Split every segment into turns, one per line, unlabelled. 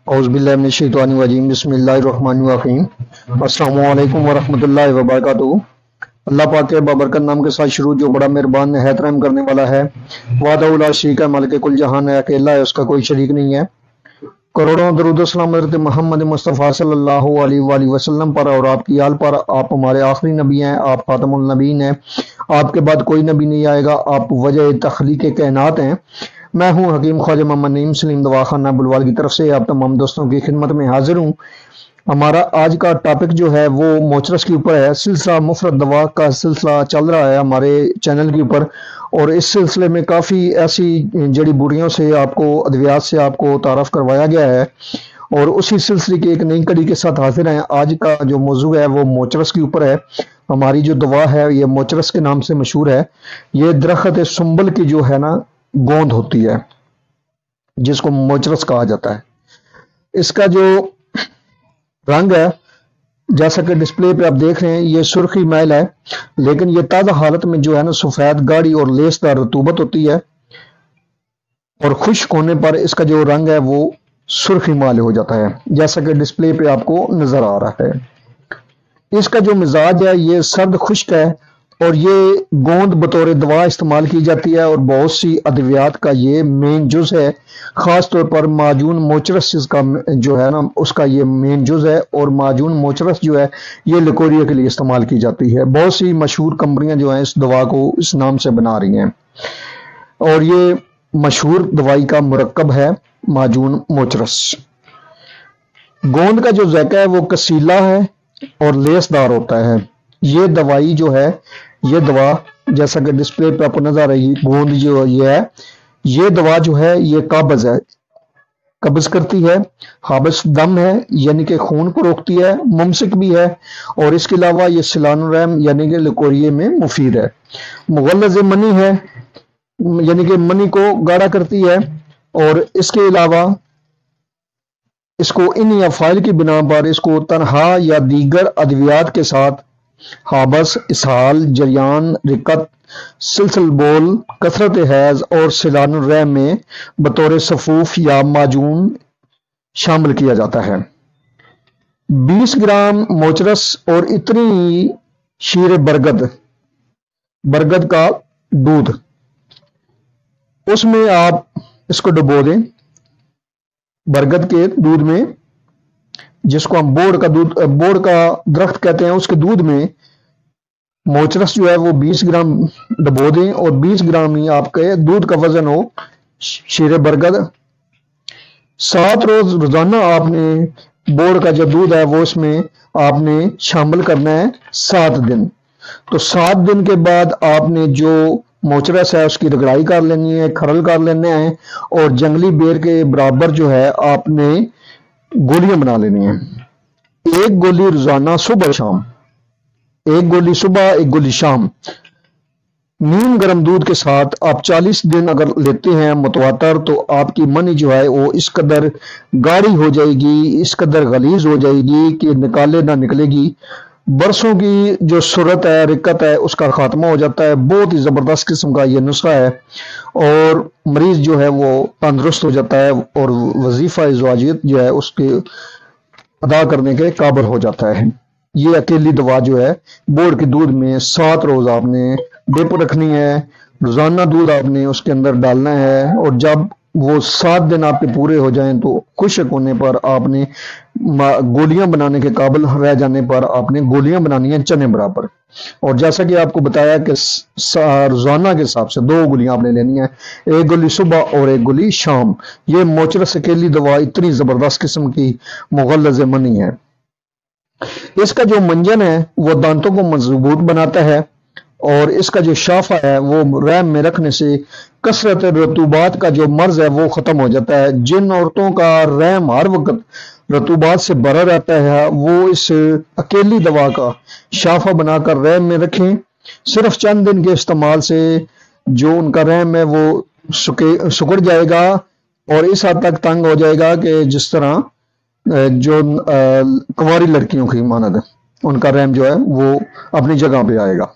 اعوذ باللہ من الشیطان الرجیم بسم اللہ الرحمن الرحیم السلام علیکم ورحمۃ اللہ وبرکاتہ۔ اللہ پاک کے بابرکت نام کے ساتھ شروع جو بڑا مہربان نہایت رحم کرنے والا ہے، وحدہ لا شریک ہے، مالک کل جہان ہے، اکیلا ہے، اس کا کوئی شریک نہیں ہے۔ کروڑوں درود و سلام حضرت محمد مصطفیٰ صلی اللہ علیہ وآلہ وسلم پر اور آپ کی آل پر۔ آپ ہمارے آخری نبی ہیں، آپ خاتم النبیین ہیں، آپ کے بعد کوئی نبی نہیں آئے گا، آپ وجہ تخلیق کائنات ہیں۔ میں ہوں حکیم خواجہ محمد نعیم سلیم دوا خانہ بلوال کی طرف سے آپ تمام دوستوں کی خدمت میں حاضر ہوں۔ ہمارا آج کا ٹاپک جو ہے وہ موچرس کے اوپر ہے۔ سلسلہ مفرد دوا کا سلسلہ چل رہا ہے ہمارے چینل کے اوپر، اور اس سلسلے میں کافی ایسی جڑی بوٹیوں سے آپ کو ادویات سے آپ کو تعارف کروایا گیا ہے، اور اسی سلسلے کی ایک نئی کڑی کے ساتھ حاضر ہیں۔ آج کا جو موضوع ہے وہ موچرس کے اوپر ہے۔ ہماری جو دوا ہے یہ موچرس کے نام سے مشہور ہے۔ یہ درخت سنبل کی جو ہے نا گوند ہوتی ہے، جس کو موچرس کہا جاتا ہے۔ اس کا جو رنگ ہے جیسا کہ ڈسپلے پہ آپ دیکھ رہے ہیں، یہ سرخی میل ہے، لیکن یہ تازہ حالت میں جو ہے نا سفید گاڑی اور لیس دار رطوبت ہوتی ہے، اور خشک ہونے پر اس کا جو رنگ ہے وہ سرخی میل ہو جاتا ہے، جیسا کہ ڈسپلے پہ آپ کو نظر آ رہا ہے۔ اس کا جو مزاج ہے یہ سرد خشک ہے، اور یہ گوند بطور دوا استعمال کی جاتی ہے، اور بہت سی ادویات کا یہ مین جز ہے۔ خاص طور پر معجون موچرس کا جو ہے نا اس کا یہ مین جز ہے، اور معجون موچرس جو ہے یہ لیکوریا کے لیے استعمال کی جاتی ہے۔ بہت سی مشہور کمپنیاں جو ہیں اس دوا کو اس نام سے بنا رہی ہیں، اور یہ مشہور دوائی کا مرکب ہے معجون موچرس۔ گوند کا جو ذائقہ ہے وہ کسیلا ہے اور لیس دار ہوتا ہے۔ یہ دوائی جو ہے، یہ دوا جیسا کہ ڈسپلے پہ آپ کو نظر آ رہی گوند جو یہ ہے، یہ دوا جو ہے یہ قابض ہے، قبض کرتی ہے، حابس دم ہے یعنی کہ خون کو روکتی ہے، ممسک بھی ہے، اور اس کے علاوہ یہ سلان الرحم یعنی کہ لیکوریے میں مفید ہے۔ مغلظ منی ہے یعنی کہ منی کو گاڑھا کرتی ہے، اور اس کے علاوہ اس کو انہی افعال کی بنا پر اس کو تنہا یا دیگر ادویات کے ساتھ حابس، اسہال، جریان، رکت، سلسل بول، کثرت حیض اور سلان الرحم میں بطور صفوف یا معجون شامل کیا جاتا ہے۔ 20 گرام موچرس اور اتنی ہی شیر برگد کا دودھ، اس میں آپ اس کو ڈبو دیں، برگد کے دودھ میں، جس کو ہم بوڑ کا درخت کہتے ہیں، اس کے دودھ میں موچرس جو ہے وہ 20 گرام ڈبو دیں، اور 20 گرام ہی آپ کے دودھ کا وزن ہو شیر برگد۔ 7 روز روزانہ آپ نے بوڑ کا جو دودھ ہے وہ اس میں آپ نے شامل کرنا ہے 7 دن۔ تو 7 دن کے بعد آپ نے جو موچرس ہے اس کی رگڑائی کر لینی ہے، کھرل کر لینے ہیں، اور جنگلی بیر کے برابر جو ہے آپ نے گولیاں بنا لینی ہیں۔ 1 گولی روزانہ صبح شام، 1 گولی صبح، 1 گولی شام، نیم گرم دودھ کے ساتھ آپ 40 دن اگر لیتے ہیں متواتر، تو آپ کی منی جو ہے وہ اس قدر گاڑھی ہو جائے گی، اس قدر غلیظ ہو جائے گی کہ نکالے نہ نکلے گی۔ برسوں کی جو سرت ہے، رکت ہے، اس کا خاتمہ ہو جاتا ہے۔ بہت ہی زبردست قسم کا یہ نسخہ ہے، اور مریض جو ہے وہ تندرست ہو جاتا ہے، اور وظیفہ زواجیت جو ہے اس کے ادا کرنے کے قابل ہو جاتا ہے۔ یہ اکیلی دوا جو ہے بوڑ کے دودھ میں 7 روز آپ نے ڈپ رکھنی ہے، روزانہ دودھ آپ نے اس کے اندر ڈالنا ہے، اور جب وہ 7 دن آپ کے پورے ہو جائیں تو خشک ہونے پر آپ نے گولیاں بنانے کے قابل رہ جانے پر آپ نے گولیاں بنانی ہیں چنے برابر۔ اور جیسا کہ آپ کو بتایا کہ روزانہ کے حساب سے 2 گولیاں آپ نے لینی ہیں، 1 گولی صبح اور 1 گولی شام۔ یہ موچرس اکیلی دوا اتنی زبردست قسم کی مغلظ منی ہے۔ اس کا جو منجن ہے وہ دانتوں کو مضبوط بناتا ہے، اور اس کا جو شافہ ہے وہ رحم میں رکھنے سے کثرت رطوبات کا جو مرض ہے وہ ختم ہو جاتا ہے۔ جن عورتوں کا رحم ہر وقت رطوبات سے بھرا رہتا ہے، وہ اس اکیلی دوا کا شافہ بنا کر رحم میں رکھیں۔ صرف چند دن کے استعمال سے جو ان کا رحم ہے وہ سکڑ جائے گا، اور اس حد تک تنگ ہو جائے گا کہ جس طرح جو کنواری لڑکیوں کی مانند ان کا رحم جو ہے وہ اپنی جگہ پہ آئے گا۔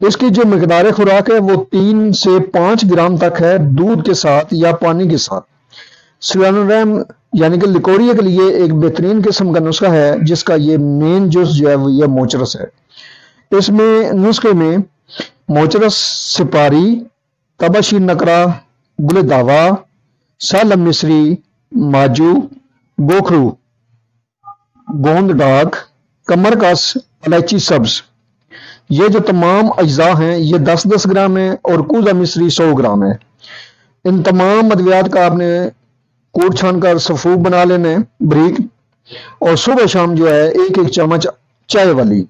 اس کی جو مقدار خوراک ہے وہ 3 سے 5 گرام تک ہے، دودھ کے ساتھ یا پانی کے ساتھ۔ سلان الرحم یعنی کہ لیکوریا کے لیے ایک بہترین قسم کا نسخہ ہے جس کا یہ مین جز جو ہے وہ یہ موچرس ہے۔ اس میں نسخے میں موچرس، سپاری، تباشیر نکرا، گل داوا، سالم مصری، ماجو، گوکھرو، گوند ڈاک، کمرکس، الائچی سبز، یہ جو تمام اجزاء ہیں یہ 10-10 گرام ہیں اور کوزہ مصری 100 گرام ہے۔ ان تمام ادویات کا آپ نے کوٹ چھان کر سفوف بنا لینا ہے بریک، اور صبح شام جو ہے ایک چمچ چائے والی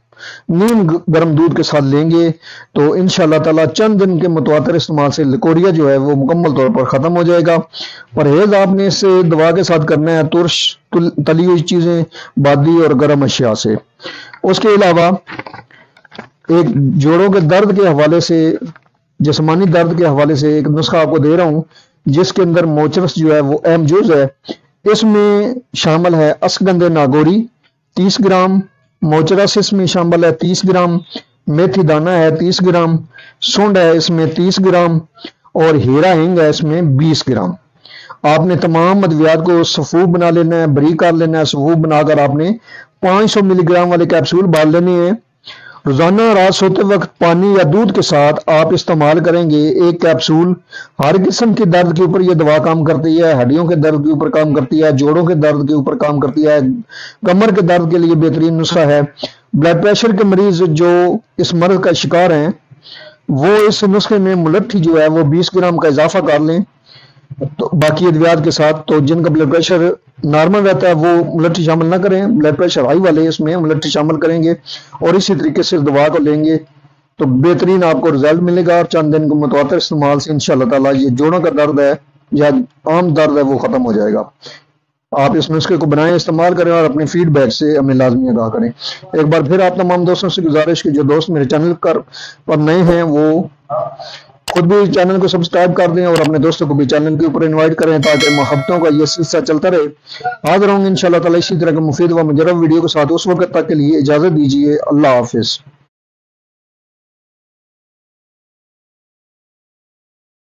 نیم گرم دودھ کے ساتھ لیں گے تو انشاءاللہ تعالی چند دن کے متواتر استعمال سے لیکوریا جو ہے وہ مکمل طور پر ختم ہو جائے گا۔ پرہیز آپ نے اس سے دوا کے ساتھ کرنا ہے ترش تلی ہوئی چیزیں، بادی اور گرم اشیاء سے۔ اس کے علاوہ ایک جوڑوں کے درد کے حوالے سے، جسمانی درد کے حوالے سے ایک نسخہ آپ کو دے رہا ہوں جس کے اندر موچرس جو ہے وہ اہم جز ہے۔ اس میں شامل ہے اسگندھ ناگوری 30 گرام، موچرس اس میں شامل ہے 30 گرام، میتھی دانہ ہے 30 گرام، سونڈ ہے اس میں 30 گرام اور ہیرا ہنگ ہے اس میں 20 گرام۔ آپ نے تمام ادویات کو سفوف بنا لینا ہے، بریک کر لینا ہے۔ سفوف بنا کر آپ نے 500 ملی گرام والے کیپسول ڈال لینے ہیں۔ روزانہ رات سوتے وقت پانی یا دودھ کے ساتھ آپ استعمال کریں گے۔ ایک کیپسول ہر قسم کے درد کے اوپر یہ دوا کام کرتی ہے، ہڈیوں کے درد کے اوپر کام کرتی ہے، جوڑوں کے درد کے اوپر کام کرتی ہے، کمر کے درد کے لیے بہترین نسخہ ہے۔ بلڈ پریشر کے مریض جو اس مرض کا شکار ہیں وہ اس نسخے میں ملٹھی جو ہے وہ 20 گرام کا اضافہ کر لیں تو باقی ادویات کے ساتھ۔ تو جن کا بلڈ پریشر نارمل رہتا ہے وہ ملٹھی شامل نہ کریں، بلڈ پریشر ہائی والے اس میں ملٹھی شامل کریں گے اور اسی طریقے سے دوا کو لیں گے تو بہترین آپ کو رزلٹ ملے گا، اور چند دن کو متواتر استعمال سے انشاءاللہ تعالی یہ جوڑوں کا درد ہے یا عام درد ہے وہ ختم ہو جائے گا۔ آپ اس نسخے کو بنائیں، استعمال کریں اور اپنے فیڈ بیک سے ہمیں لازمی آگاہ کریں۔ ایک بار پھر آپ تمام دوستوں سے گزارش کہ جو دوست میرے چینل پر نئے ہیں وہ خود بھی چینل کو سبسکرائب کر دیں اور اپنے دوستوں کو بھی چینل کے اوپر انوائٹ کریں تاکہ محبتوں کا یہ سلسلہ چلتا رہے۔ حاضر ہوں گے انشاءاللہ تعالی اسی طرح کے مفید و مجرب ویڈیو کے ساتھ، اس وقت تک کے لیے اجازت دیجیے۔ اللہ حافظ۔